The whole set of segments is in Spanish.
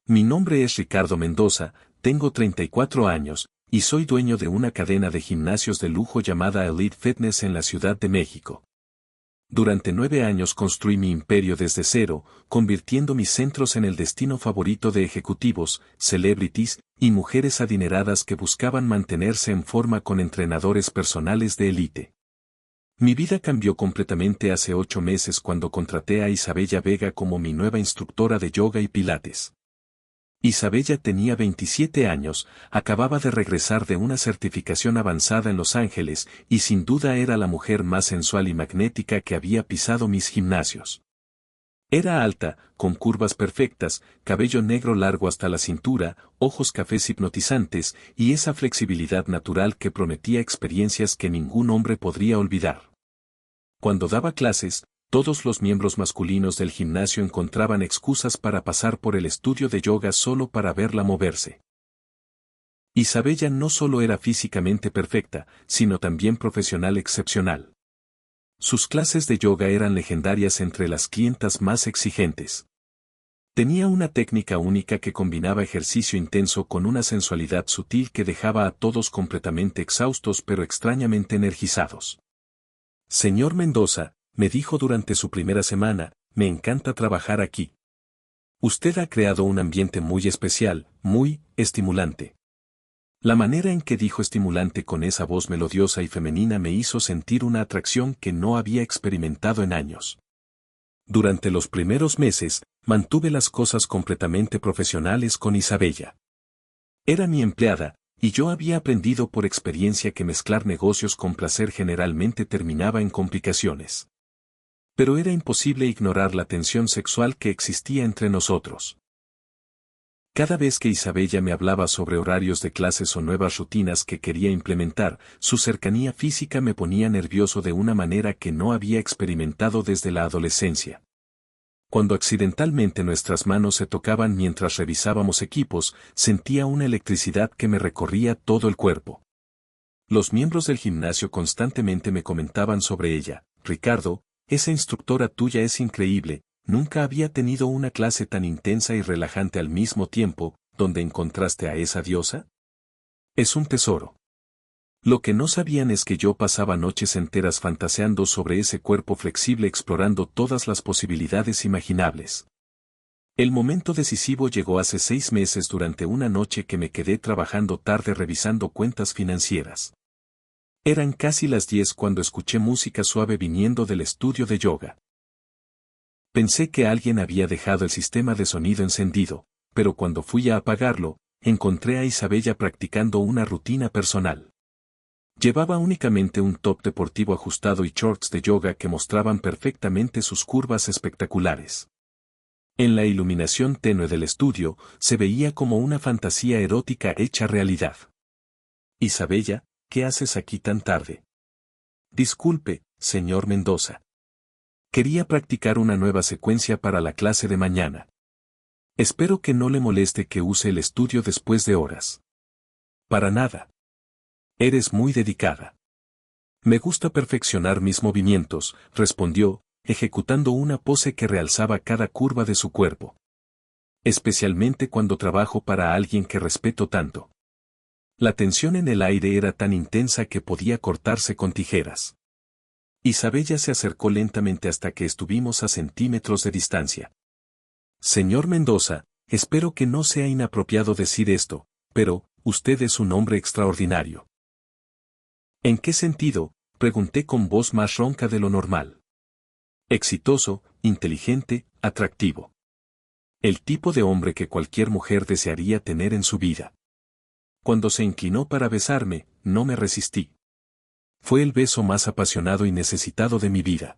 Mi nombre es Ricardo Mendoza, tengo 34 años, y soy dueño de una cadena de gimnasios de lujo llamada Elite Fitness en la Ciudad de México. Durante 9 años construí mi imperio desde cero, convirtiendo mis centros en el destino favorito de ejecutivos, celebrities y mujeres adineradas que buscaban mantenerse en forma con entrenadores personales de élite. Mi vida cambió completamente hace 8 meses cuando contraté a Isabella Vega como mi nueva instructora de yoga y pilates. Isabella tenía 27 años, acababa de regresar de una certificación avanzada en Los Ángeles y sin duda era la mujer más sensual y magnética que había pisado mis gimnasios. Era alta, con curvas perfectas, cabello negro largo hasta la cintura, ojos cafés hipnotizantes y esa flexibilidad natural que prometía experiencias que ningún hombre podría olvidar. Cuando daba clases, todos los miembros masculinos del gimnasio encontraban excusas para pasar por el estudio de yoga solo para verla moverse. Isabella no solo era físicamente perfecta, sino también profesional excepcional. Sus clases de yoga eran legendarias entre las clientas más exigentes. Tenía una técnica única que combinaba ejercicio intenso con una sensualidad sutil que dejaba a todos completamente exhaustos pero extrañamente energizados. Señor Mendoza, me dijo durante su primera semana, me encanta trabajar aquí. Usted ha creado un ambiente muy especial, muy estimulante. La manera en que dijo estimulante con esa voz melodiosa y femenina me hizo sentir una atracción que no había experimentado en años. Durante los primeros meses, mantuve las cosas completamente profesionales con Isabella. Era mi empleada, y yo había aprendido por experiencia que mezclar negocios con placer generalmente terminaba en complicaciones. Pero era imposible ignorar la tensión sexual que existía entre nosotros. Cada vez que Isabella me hablaba sobre horarios de clases o nuevas rutinas que quería implementar, su cercanía física me ponía nervioso de una manera que no había experimentado desde la adolescencia. Cuando accidentalmente nuestras manos se tocaban mientras revisábamos equipos, sentía una electricidad que me recorría todo el cuerpo. Los miembros del gimnasio constantemente me comentaban sobre ella. Ricardo, esa instructora tuya es increíble. Nunca había tenido una clase tan intensa y relajante al mismo tiempo. ¿Dónde encontraste a esa diosa? Es un tesoro. Lo que no sabían es que yo pasaba noches enteras fantaseando sobre ese cuerpo flexible explorando todas las posibilidades imaginables. El momento decisivo llegó hace 6 meses durante una noche que me quedé trabajando tarde revisando cuentas financieras. Eran casi las 10 cuando escuché música suave viniendo del estudio de yoga. Pensé que alguien había dejado el sistema de sonido encendido, pero cuando fui a apagarlo, encontré a Isabella practicando una rutina personal. Llevaba únicamente un top deportivo ajustado y shorts de yoga que mostraban perfectamente sus curvas espectaculares. En la iluminación tenue del estudio, se veía como una fantasía erótica hecha realidad. Isabella, ¿qué haces aquí tan tarde? Disculpe, señor Mendoza. Quería practicar una nueva secuencia para la clase de mañana. Espero que no le moleste que use el estudio después de horas. Para nada. Eres muy dedicada. Me gusta perfeccionar mis movimientos, respondió, ejecutando una pose que realzaba cada curva de su cuerpo. Especialmente cuando trabajo para alguien que respeto tanto. La tensión en el aire era tan intensa que podía cortarse con tijeras. Isabella se acercó lentamente hasta que estuvimos a centímetros de distancia. Señor Mendoza, espero que no sea inapropiado decir esto, pero, usted es un hombre extraordinario. ¿En qué sentido?, pregunté con voz más ronca de lo normal. Exitoso, inteligente, atractivo. El tipo de hombre que cualquier mujer desearía tener en su vida. Cuando se inclinó para besarme, no me resistí. Fue el beso más apasionado y necesitado de mi vida.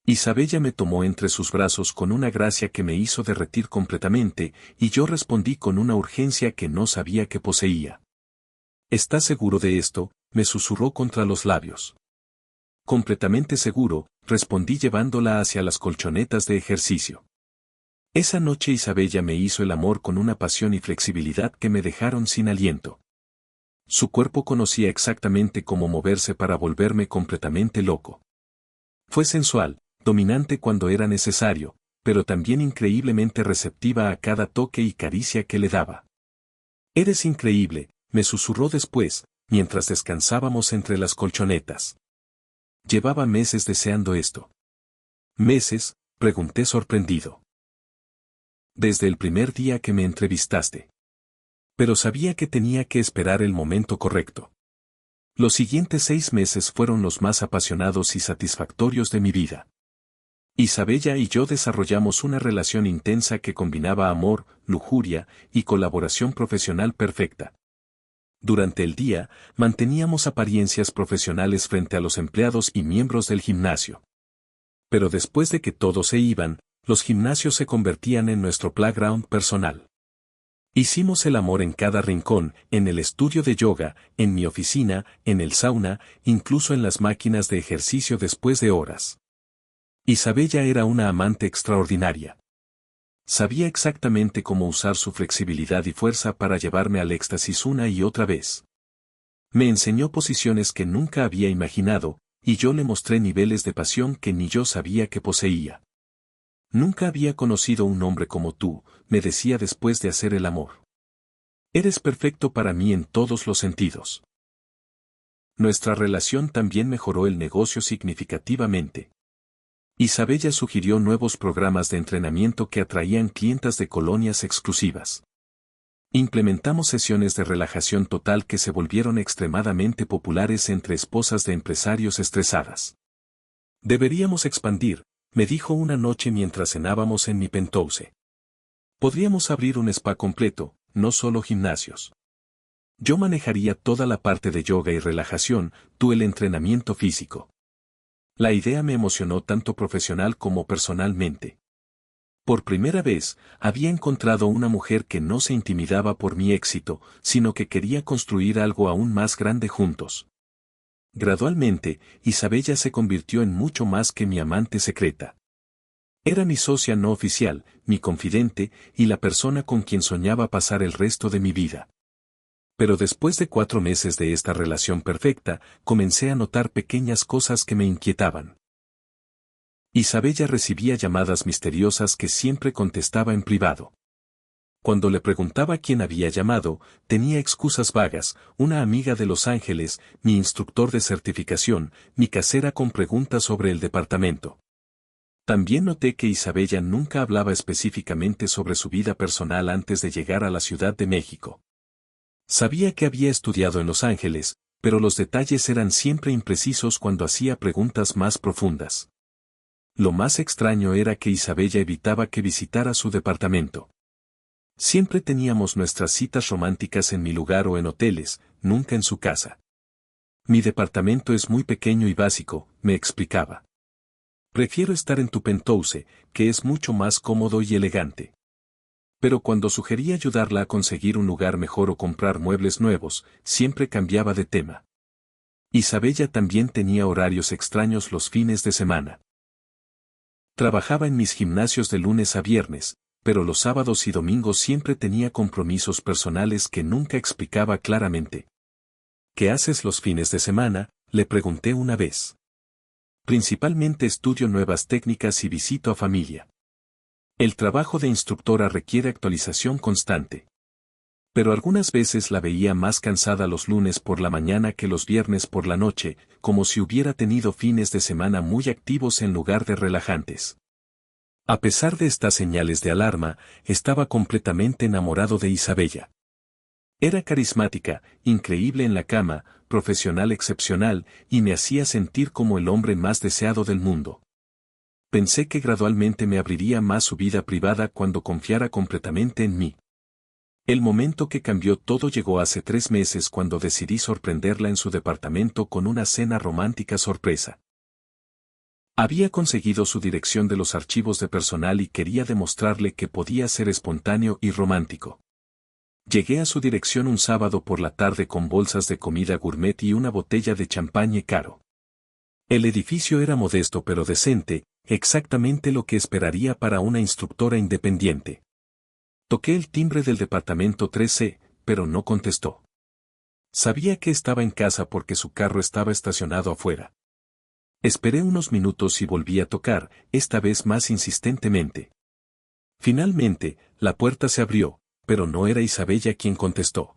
Isabella me tomó entre sus brazos con una gracia que me hizo derretir completamente, y yo respondí con una urgencia que no sabía que poseía. ¿Estás seguro de esto?, me susurró contra los labios. Completamente seguro, respondí llevándola hacia las colchonetas de ejercicio. Esa noche Isabella me hizo el amor con una pasión y flexibilidad que me dejaron sin aliento. Su cuerpo conocía exactamente cómo moverse para volverme completamente loco. Fue sensual, dominante cuando era necesario, pero también increíblemente receptiva a cada toque y caricia que le daba. «Eres increíble», me susurró después, mientras descansábamos entre las colchonetas. Llevaba meses deseando esto. «¿Meses?», pregunté sorprendido. «Desde el primer día que me entrevistaste. Pero sabía que tenía que esperar el momento correcto. Los siguientes 6 meses fueron los más apasionados y satisfactorios de mi vida. Isabella y yo desarrollamos una relación intensa que combinaba amor, lujuria y colaboración profesional perfecta. Durante el día, manteníamos apariencias profesionales frente a los empleados y miembros del gimnasio. Pero después de que todos se iban, los gimnasios se convertían en nuestro playground personal. Hicimos el amor en cada rincón, en el estudio de yoga, en mi oficina, en el sauna, incluso en las máquinas de ejercicio después de horas. Isabella era una amante extraordinaria. Sabía exactamente cómo usar su flexibilidad y fuerza para llevarme al éxtasis una y otra vez. Me enseñó posiciones que nunca había imaginado, y yo le mostré niveles de pasión que ni yo sabía que poseía. «Nunca había conocido un hombre como tú», me decía después de hacer el amor. «Eres perfecto para mí en todos los sentidos». Nuestra relación también mejoró el negocio significativamente. Isabella sugirió nuevos programas de entrenamiento que atraían clientas de colonias exclusivas. Implementamos sesiones de relajación total que se volvieron extremadamente populares entre esposas de empresarios estresadas. «Deberíamos expandir», me dijo una noche mientras cenábamos en mi penthouse. «Podríamos abrir un spa completo, no solo gimnasios. Yo manejaría toda la parte de yoga y relajación, tú el entrenamiento físico». La idea me emocionó tanto profesional como personalmente. Por primera vez, había encontrado una mujer que no se intimidaba por mi éxito, sino que quería construir algo aún más grande juntos. Gradualmente, Isabella se convirtió en mucho más que mi amante secreta. Era mi socia no oficial, mi confidente, y la persona con quien soñaba pasar el resto de mi vida. Pero después de 4 meses de esta relación perfecta, comencé a notar pequeñas cosas que me inquietaban. Isabella recibía llamadas misteriosas que siempre contestaba en privado. Cuando le preguntaba quién había llamado, tenía excusas vagas: una amiga de Los Ángeles, mi instructor de certificación, mi casera con preguntas sobre el departamento. También noté que Isabella nunca hablaba específicamente sobre su vida personal antes de llegar a la Ciudad de México. Sabía que había estudiado en Los Ángeles, pero los detalles eran siempre imprecisos cuando hacía preguntas más profundas. Lo más extraño era que Isabella evitaba que visitara su departamento. Siempre teníamos nuestras citas románticas en mi lugar o en hoteles, nunca en su casa. «Mi departamento es muy pequeño y básico», me explicaba. «Prefiero estar en tu penthouse, que es mucho más cómodo y elegante». Pero cuando sugerí ayudarla a conseguir un lugar mejor o comprar muebles nuevos, siempre cambiaba de tema. Isabella también tenía horarios extraños los fines de semana. Trabajaba en mis gimnasios de lunes a viernes, pero los sábados y domingos siempre tenía compromisos personales que nunca explicaba claramente. «¿Qué haces los fines de semana?», le pregunté una vez. «Principalmente estudio nuevas técnicas y visito a familia. El trabajo de instructora requiere actualización constante». Pero algunas veces la veía más cansada los lunes por la mañana que los viernes por la noche, como si hubiera tenido fines de semana muy activos en lugar de relajantes. A pesar de estas señales de alarma, estaba completamente enamorado de Isabella. Era carismática, increíble en la cama, profesional excepcional, y me hacía sentir como el hombre más deseado del mundo. Pensé que gradualmente me abriría más su vida privada cuando confiara completamente en mí. El momento que cambió todo llegó hace 3 meses cuando decidí sorprenderla en su departamento con una cena romántica sorpresa. Había conseguido su dirección de los archivos de personal y quería demostrarle que podía ser espontáneo y romántico. Llegué a su dirección un sábado por la tarde con bolsas de comida gourmet y una botella de champagne caro. El edificio era modesto pero decente, exactamente lo que esperaría para una instructora independiente. Toqué el timbre del departamento 3C, pero no contestó. Sabía que estaba en casa porque su carro estaba estacionado afuera. Esperé unos minutos y volví a tocar, esta vez más insistentemente. Finalmente, la puerta se abrió, pero no era Isabella quien contestó.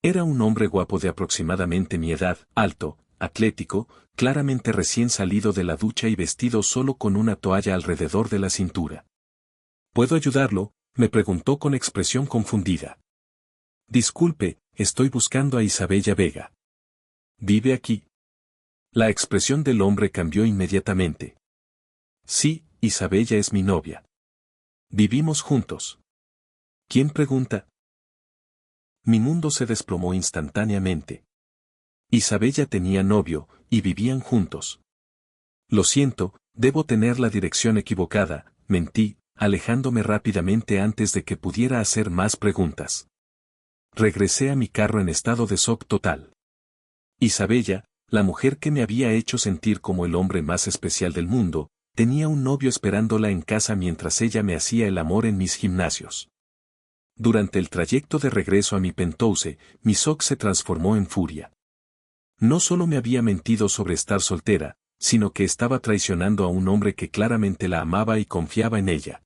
Era un hombre guapo de aproximadamente mi edad, alto, atlético, claramente recién salido de la ducha y vestido solo con una toalla alrededor de la cintura. ¿Puedo ayudarlo?, me preguntó con expresión confundida. Disculpe, estoy buscando a Isabella Vega. ¿Vive aquí? La expresión del hombre cambió inmediatamente. Sí, Isabella es mi novia. Vivimos juntos. ¿Quién pregunta? Mi mundo se desplomó instantáneamente. Isabella tenía novio, y vivían juntos. Lo siento, debo tener la dirección equivocada, mentí, alejándome rápidamente antes de que pudiera hacer más preguntas. Regresé a mi carro en estado de shock total. Isabella, la mujer que me había hecho sentir como el hombre más especial del mundo, tenía un novio esperándola en casa mientras ella me hacía el amor en mis gimnasios. Durante el trayecto de regreso a mi penthouse, mi shock se transformó en furia. No solo me había mentido sobre estar soltera, sino que estaba traicionando a un hombre que claramente la amaba y confiaba en ella.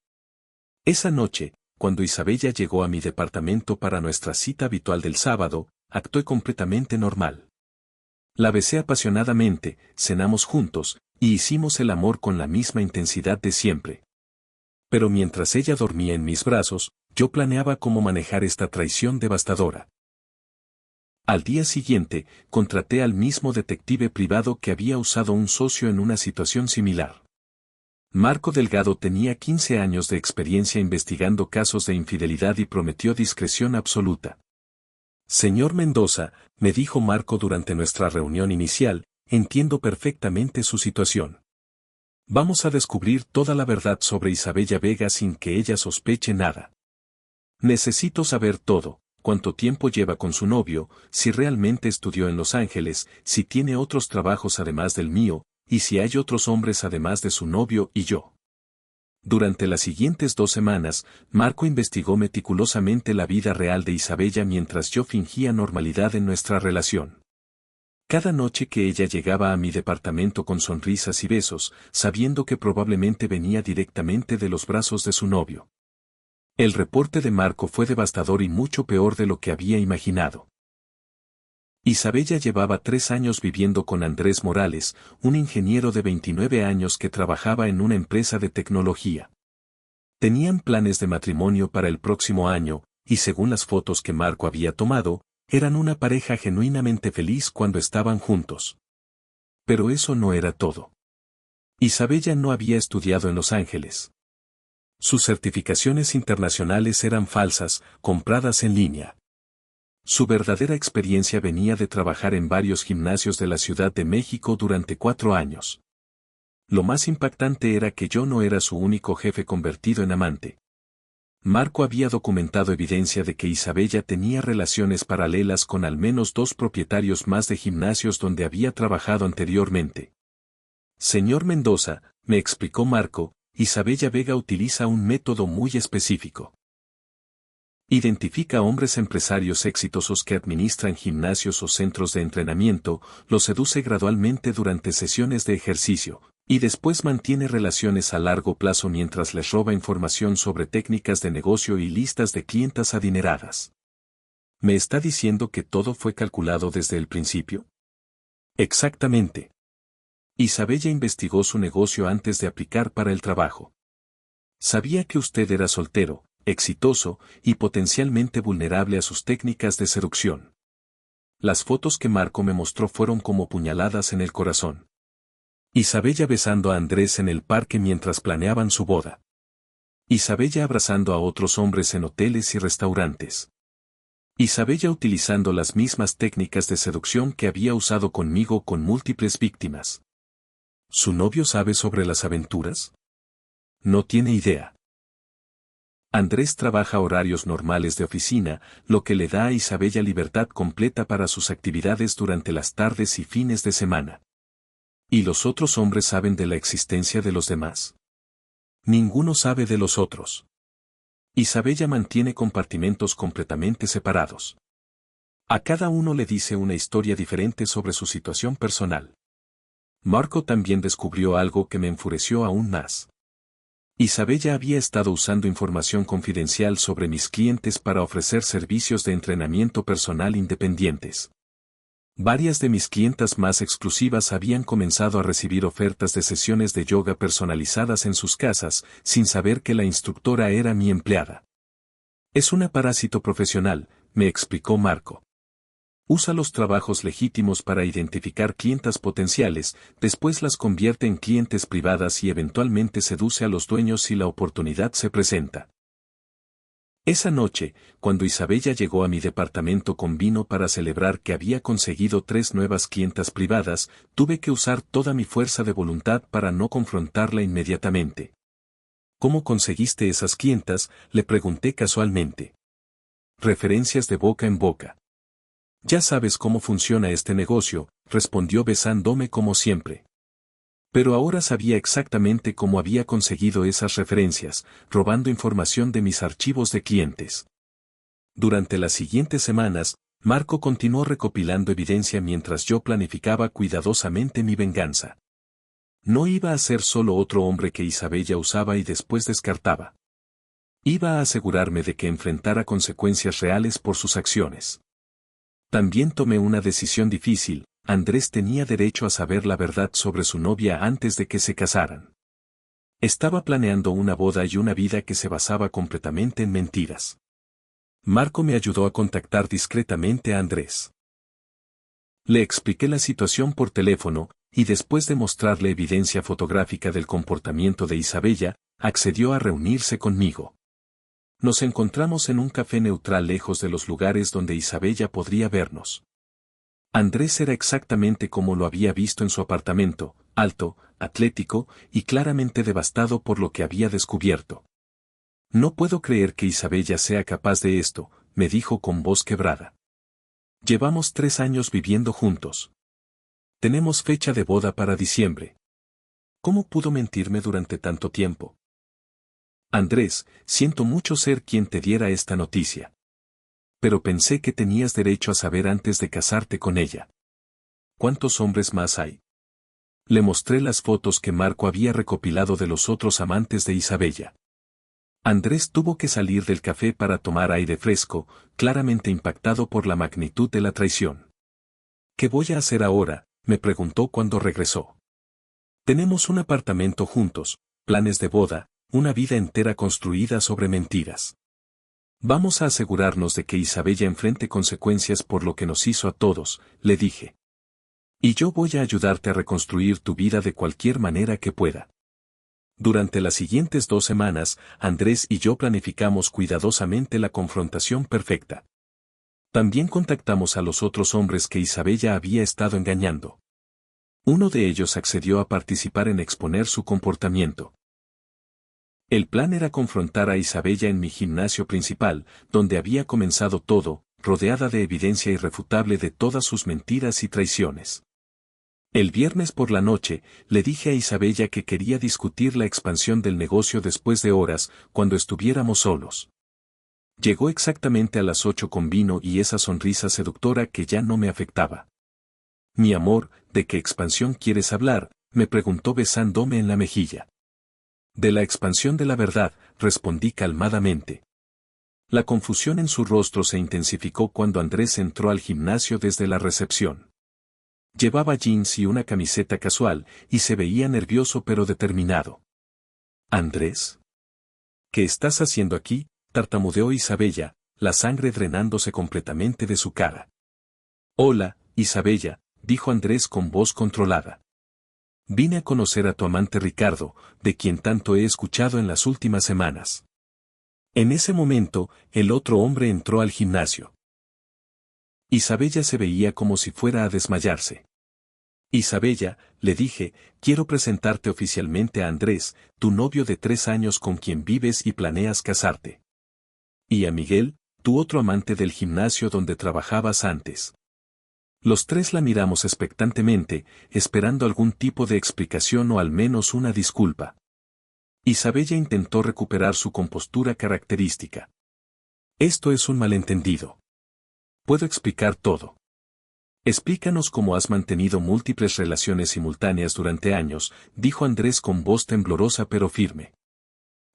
Esa noche, cuando Isabella llegó a mi departamento para nuestra cita habitual del sábado, actué completamente normal. La besé apasionadamente, cenamos juntos, y hicimos el amor con la misma intensidad de siempre. Pero mientras ella dormía en mis brazos, yo planeaba cómo manejar esta traición devastadora. Al día siguiente, contraté al mismo detective privado que había usado un socio en una situación similar. Marco Delgado tenía 15 años de experiencia investigando casos de infidelidad y prometió discreción absoluta. Señor Mendoza, me dijo Marco durante nuestra reunión inicial, entiendo perfectamente su situación. Vamos a descubrir toda la verdad sobre Isabella Vega sin que ella sospeche nada. Necesito saber todo, cuánto tiempo lleva con su novio, si realmente estudió en Los Ángeles, si tiene otros trabajos además del mío, y si hay otros hombres además de su novio y yo. Durante las siguientes 2 semanas, Marco investigó meticulosamente la vida real de Isabella mientras yo fingía normalidad en nuestra relación. Cada noche que ella llegaba a mi departamento con sonrisas y besos, sabiendo que probablemente venía directamente de los brazos de su novio. El reporte de Marco fue devastador y mucho peor de lo que había imaginado. Isabella llevaba 3 años viviendo con Andrés Morales, un ingeniero de 29 años que trabajaba en una empresa de tecnología. Tenían planes de matrimonio para el próximo año, y según las fotos que Marco había tomado, eran una pareja genuinamente feliz cuando estaban juntos. Pero eso no era todo. Isabella no había estudiado en Los Ángeles. Sus certificaciones internacionales eran falsas, compradas en línea. Su verdadera experiencia venía de trabajar en varios gimnasios de la Ciudad de México durante 4 años. Lo más impactante era que yo no era su único jefe convertido en amante. Marco había documentado evidencia de que Isabella tenía relaciones paralelas con al menos 2 propietarios más de gimnasios donde había trabajado anteriormente. Señor Mendoza, me explicó Marco, Isabella Vega utiliza un método muy específico. Identifica hombres empresarios exitosos que administran gimnasios o centros de entrenamiento, los seduce gradualmente durante sesiones de ejercicio, y después mantiene relaciones a largo plazo mientras les roba información sobre técnicas de negocio y listas de clientas adineradas. ¿Me está diciendo que todo fue calculado desde el principio? Exactamente. Isabella investigó su negocio antes de aplicar para el trabajo. Sabía que usted era soltero, exitoso y potencialmente vulnerable a sus técnicas de seducción. Las fotos que Marco me mostró fueron como puñaladas en el corazón. Isabella besando a Andrés en el parque mientras planeaban su boda. Isabella abrazando a otros hombres en hoteles y restaurantes. Isabella utilizando las mismas técnicas de seducción que había usado conmigo con múltiples víctimas. ¿Su novio sabe sobre las aventuras? No tiene idea. Andrés trabaja horarios normales de oficina, lo que le da a Isabella libertad completa para sus actividades durante las tardes y fines de semana. ¿Y los otros hombres saben de la existencia de los demás? Ninguno sabe de los otros. Isabella mantiene compartimentos completamente separados. A cada uno le dice una historia diferente sobre su situación personal. Marco también descubrió algo que me enfureció aún más. Isabella había estado usando información confidencial sobre mis clientes para ofrecer servicios de entrenamiento personal independientes. Varias de mis clientas más exclusivas habían comenzado a recibir ofertas de sesiones de yoga personalizadas en sus casas, sin saber que la instructora era mi empleada. Es una parásito profesional, me explicó Marco. Usa los trabajos legítimos para identificar clientas potenciales, después las convierte en clientes privadas y eventualmente seduce a los dueños si la oportunidad se presenta. Esa noche, cuando Isabella llegó a mi departamento con vino para celebrar que había conseguido 3 nuevas clientas privadas, tuve que usar toda mi fuerza de voluntad para no confrontarla inmediatamente. ¿Cómo conseguiste esas clientas?, le pregunté casualmente. Referencias de boca en boca. Ya sabes cómo funciona este negocio, respondió besándome como siempre. Pero ahora sabía exactamente cómo había conseguido esas referencias, robando información de mis archivos de clientes. Durante las siguientes semanas, Marco continuó recopilando evidencia mientras yo planificaba cuidadosamente mi venganza. No iba a ser solo otro hombre que Isabella usaba y después descartaba. Iba a asegurarme de que enfrentara consecuencias reales por sus acciones. También tomé una decisión difícil. Andrés tenía derecho a saber la verdad sobre su novia antes de que se casaran. Estaba planeando una boda y una vida que se basaba completamente en mentiras. Marco me ayudó a contactar discretamente a Andrés. Le expliqué la situación por teléfono, y después de mostrarle evidencia fotográfica del comportamiento de Isabella, accedió a reunirse conmigo. Nos encontramos en un café neutral lejos de los lugares donde Isabella podría vernos. Andrés era exactamente como lo había visto en su apartamento, alto, atlético y claramente devastado por lo que había descubierto. No puedo creer que Isabella sea capaz de esto, me dijo con voz quebrada. Llevamos 3 años viviendo juntos. Tenemos fecha de boda para diciembre. ¿Cómo pudo mentirme durante tanto tiempo? Andrés, siento mucho ser quien te diera esta noticia. Pero pensé que tenías derecho a saber antes de casarte con ella. ¿Cuántos hombres más hay? Le mostré las fotos que Marco había recopilado de los otros amantes de Isabella. Andrés tuvo que salir del café para tomar aire fresco, claramente impactado por la magnitud de la traición. ¿Qué voy a hacer ahora?, me preguntó cuando regresó. Tenemos un apartamento juntos, planes de boda, una vida entera construida sobre mentiras. Vamos a asegurarnos de que Isabella enfrente consecuencias por lo que nos hizo a todos, le dije. Y yo voy a ayudarte a reconstruir tu vida de cualquier manera que pueda. Durante las siguientes 2 semanas, Andrés y yo planificamos cuidadosamente la confrontación perfecta. También contactamos a los otros hombres que Isabella había estado engañando. Uno de ellos accedió a participar en exponer su comportamiento. El plan era confrontar a Isabella en mi gimnasio principal, donde había comenzado todo, rodeada de evidencia irrefutable de todas sus mentiras y traiciones. El viernes por la noche, le dije a Isabella que quería discutir la expansión del negocio después de horas, cuando estuviéramos solos. Llegó exactamente a las 8 con vino y esa sonrisa seductora que ya no me afectaba. Mi amor, ¿de qué expansión quieres hablar?, me preguntó besándome en la mejilla. De la expansión de la verdad, respondí calmadamente. La confusión en su rostro se intensificó cuando Andrés entró al gimnasio desde la recepción. Llevaba jeans y una camiseta casual, y se veía nervioso pero determinado. ¿Andrés? ¿Qué estás haciendo aquí?, tartamudeó Isabella, la sangre drenándose completamente de su cara. Hola, Isabella, dijo Andrés con voz controlada. Vine a conocer a tu amante Ricardo, de quien tanto he escuchado en las últimas semanas. En ese momento, el otro hombre entró al gimnasio. Isabella se veía como si fuera a desmayarse. Isabella, le dije, quiero presentarte oficialmente a Andrés, tu novio de 3 años con quien vives y planeas casarte. Y a Miguel, tu otro amante del gimnasio donde trabajabas antes. Los 3 la miramos expectantemente, esperando algún tipo de explicación o al menos una disculpa. Isabella intentó recuperar su compostura característica. Esto es un malentendido. Puedo explicar todo. Explícanos cómo has mantenido múltiples relaciones simultáneas durante años, dijo Andrés con voz temblorosa pero firme.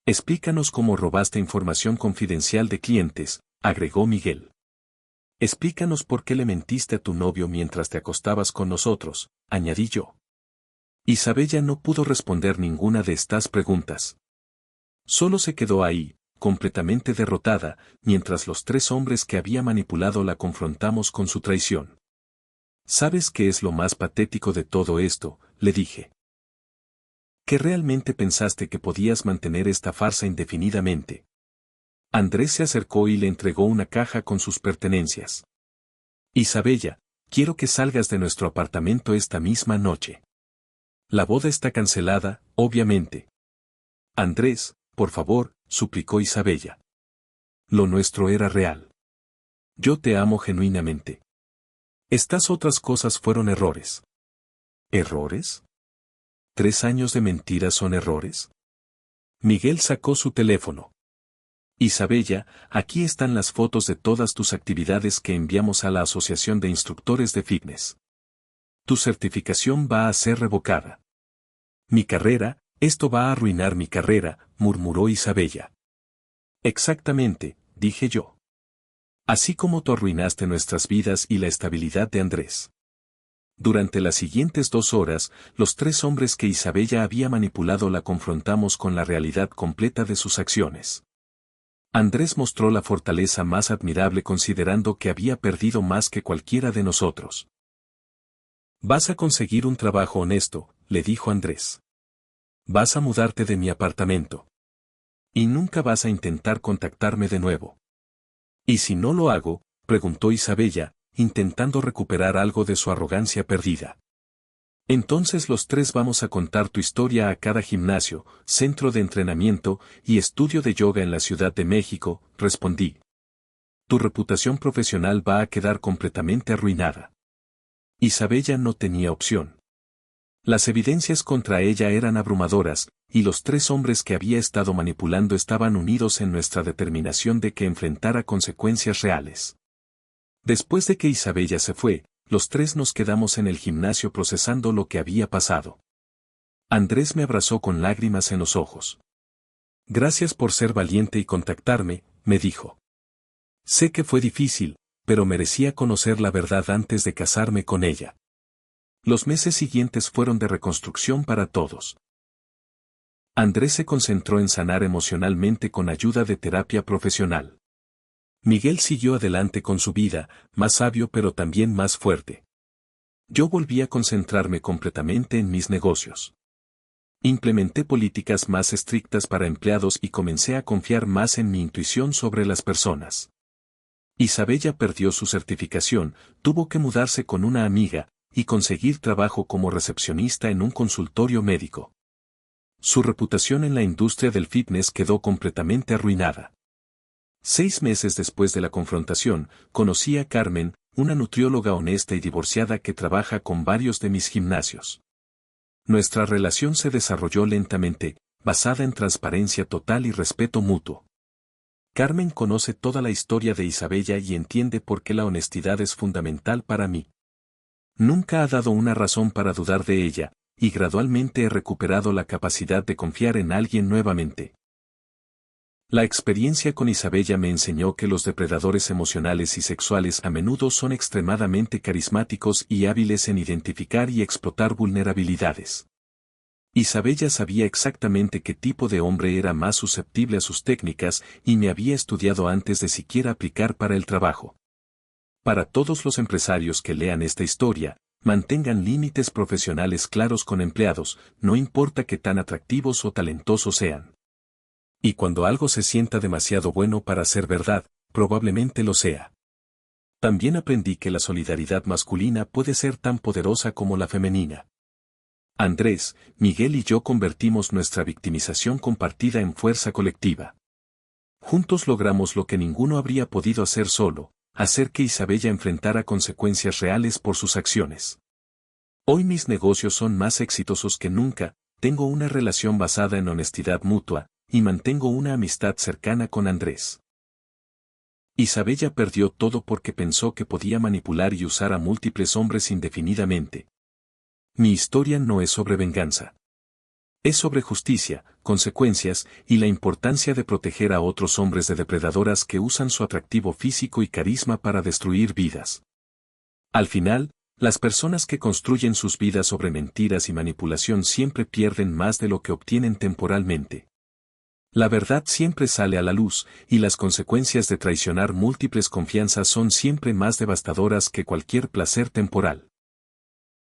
Explícanos cómo robaste información confidencial de clientes, agregó Miguel. Explícanos por qué le mentiste a tu novio mientras te acostabas con nosotros, añadí yo. Isabella no pudo responder ninguna de estas preguntas. Solo se quedó ahí, completamente derrotada, mientras los tres hombres que había manipulado la confrontamos con su traición. ¿Sabes qué es lo más patético de todo esto?, le dije. ¿Que realmente pensaste que podías mantener esta farsa indefinidamente? Andrés se acercó y le entregó una caja con sus pertenencias. Isabella, quiero que salgas de nuestro apartamento esta misma noche. La boda está cancelada, obviamente. Andrés, por favor, suplicó Isabella. Lo nuestro era real. Yo te amo genuinamente. Estas otras cosas fueron errores. ¿Errores? ¿3 años de mentiras son errores? Miguel sacó su teléfono. Isabella, aquí están las fotos de todas tus actividades que enviamos a la Asociación de Instructores de Fitness. Tu certificación va a ser revocada. Mi carrera, esto va a arruinar mi carrera, murmuró Isabella. Exactamente, dije yo. Así como tú arruinaste nuestras vidas y la estabilidad de Andrés. Durante las siguientes 2 horas, los 3 hombres que Isabella había manipulado la confrontamos con la realidad completa de sus acciones. Andrés mostró la fortaleza más admirable considerando que había perdido más que cualquiera de nosotros. Vas a conseguir un trabajo honesto, le dijo Andrés. Vas a mudarte de mi apartamento. Y nunca vas a intentar contactarme de nuevo. ¿Y si no lo hago?, preguntó Isabella, intentando recuperar algo de su arrogancia perdida. Entonces los 3 vamos a contar tu historia a cada gimnasio, centro de entrenamiento y estudio de yoga en la Ciudad de México, respondí. Tu reputación profesional va a quedar completamente arruinada. Isabella no tenía opción. Las evidencias contra ella eran abrumadoras, y los 3 hombres que había estado manipulando estaban unidos en nuestra determinación de que enfrentara consecuencias reales. Después de que Isabella se fue, los 3 nos quedamos en el gimnasio procesando lo que había pasado. Andrés me abrazó con lágrimas en los ojos. Gracias por ser valiente y contactarme, me dijo. Sé que fue difícil, pero merecía conocer la verdad antes de casarme con ella. Los meses siguientes fueron de reconstrucción para todos. Andrés se concentró en sanar emocionalmente con ayuda de terapia profesional. Miguel siguió adelante con su vida, más sabio pero también más fuerte. Yo volví a concentrarme completamente en mis negocios. Implementé políticas más estrictas para empleados y comencé a confiar más en mi intuición sobre las personas. Isabella perdió su certificación, tuvo que mudarse con una amiga, y conseguir trabajo como recepcionista en un consultorio médico. Su reputación en la industria del fitness quedó completamente arruinada. 6 meses después de la confrontación, conocí a Carmen, una nutrióloga honesta y divorciada que trabaja con varios de mis gimnasios. Nuestra relación se desarrolló lentamente, basada en transparencia total y respeto mutuo. Carmen conoce toda la historia de Isabella y entiende por qué la honestidad es fundamental para mí. Nunca ha dado una razón para dudar de ella, y gradualmente he recuperado la capacidad de confiar en alguien nuevamente. La experiencia con Isabella me enseñó que los depredadores emocionales y sexuales a menudo son extremadamente carismáticos y hábiles en identificar y explotar vulnerabilidades. Isabella sabía exactamente qué tipo de hombre era más susceptible a sus técnicas y me había estudiado antes de siquiera aplicar para el trabajo. Para todos los empresarios que lean esta historia, mantengan límites profesionales claros con empleados, no importa qué tan atractivos o talentosos sean. Y cuando algo se sienta demasiado bueno para ser verdad, probablemente lo sea. También aprendí que la solidaridad masculina puede ser tan poderosa como la femenina. Andrés, Miguel y yo convertimos nuestra victimización compartida en fuerza colectiva. Juntos logramos lo que ninguno habría podido hacer solo, hacer que Isabella enfrentara consecuencias reales por sus acciones. Hoy mis negocios son más exitosos que nunca, tengo una relación basada en honestidad mutua, y mantengo una amistad cercana con Andrés. Isabella perdió todo porque pensó que podía manipular y usar a múltiples hombres indefinidamente. Mi historia no es sobre venganza. Es sobre justicia, consecuencias y la importancia de proteger a otros hombres de depredadoras que usan su atractivo físico y carisma para destruir vidas. Al final, las personas que construyen sus vidas sobre mentiras y manipulación siempre pierden más de lo que obtienen temporalmente. La verdad siempre sale a la luz, y las consecuencias de traicionar múltiples confianzas son siempre más devastadoras que cualquier placer temporal.